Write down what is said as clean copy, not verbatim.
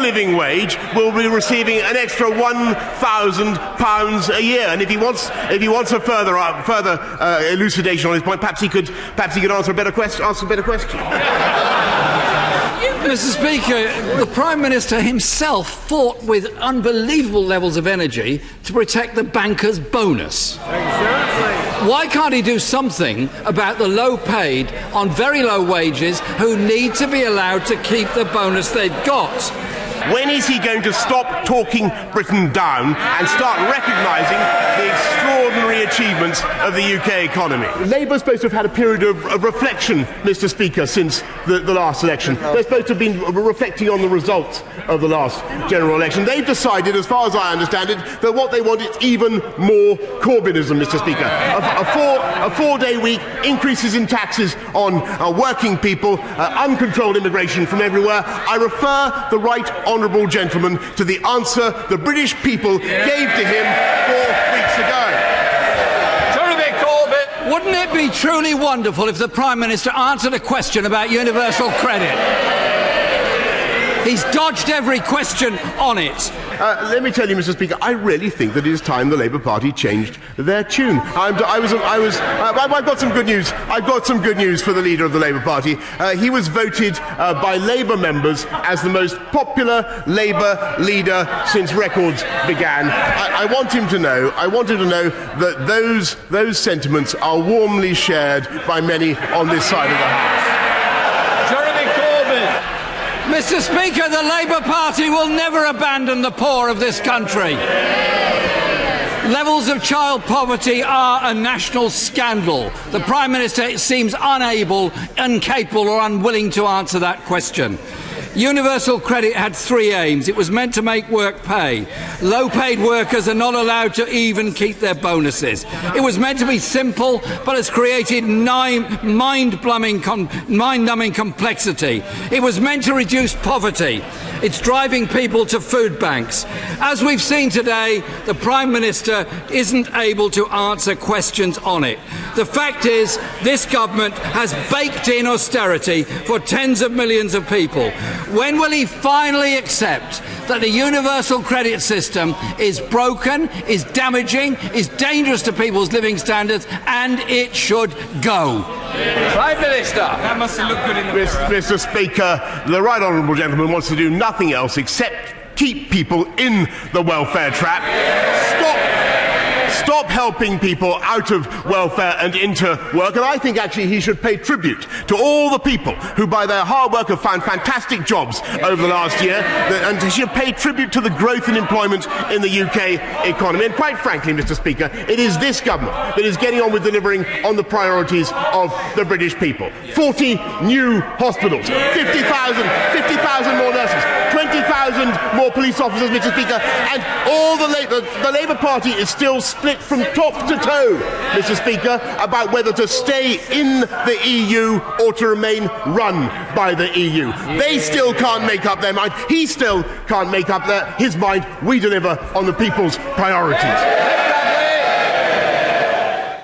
living wage will be receiving an extra £1,000 a year. And if he wants a further elucidation on his point, perhaps he could answer a better question. Mr. Speaker, the Prime Minister himself fought with unbelievable levels of energy to protect the bankers' bonus. Why can't he do something about the low-paid on very low wages who need to be allowed to keep the bonus they've got? When is he going to stop talking Britain down and start recognising the extraordinary achievements of the UK economy? Labour is supposed to have had a period of reflection, Mr. Speaker, since the last election. They're supposed to have been reflecting on the results of the last general election. They've decided, as far as I understand it, that what they want is even more Corbynism, Mr. Speaker. A four-day week, increases in taxes on working people, uncontrolled immigration from everywhere. I refer the right honourable gentleman to the answer the British people gave to him 4 weeks ago. Jeremy Corbyn! Wouldn't it be truly wonderful if the Prime Minister answered a question about universal credit? He's dodged every question on it. Let me tell you, Mr. Speaker, I really think that it is time the Labour Party changed their tune. I've got some good news. I've got some good news for the leader of the Labour Party. He was voted by Labour members as the most popular Labour leader since records began. I want him to know that those sentiments are warmly shared by many on this side of the House. Mr. Speaker, the Labour Party will never abandon the poor of this country. Levels of child poverty are a national scandal. The Prime Minister seems unable, incapable or unwilling to answer that question. Universal credit had 3 aims. It was meant to make work pay. Low-paid workers are not allowed to even keep their bonuses. It was meant to be simple, but has created mind-numbing complexity. It was meant to reduce poverty. It's driving people to food banks. As we've seen today, the Prime Minister isn't able to answer questions on it. The fact is, this government has baked in austerity for tens of millions of people. When will he finally accept that the universal credit system is broken, is damaging, is dangerous to people's living standards, and it should go? Prime Minister. That must look good in the mirror. Mr. Speaker, the right honourable gentleman wants to do nothing else except keep people in the welfare trap. Stop helping people out of welfare and into work. And I think actually he should pay tribute to all the people who by their hard work have found fantastic jobs over the last year. And he should pay tribute to the growth in employment in the UK economy. And quite frankly, Mr. Speaker, it is this government that is getting on with delivering on the priorities of the British people. 40 new hospitals, 50,000 more nurses, 20,000 more police officers, Mr. Speaker, and all the Labour Party is still split from top to toe, Mr. Speaker, about whether to stay in the EU or to remain run by the EU. They still can't make up their mind. He still can't make up his mind. We deliver on the people's priorities.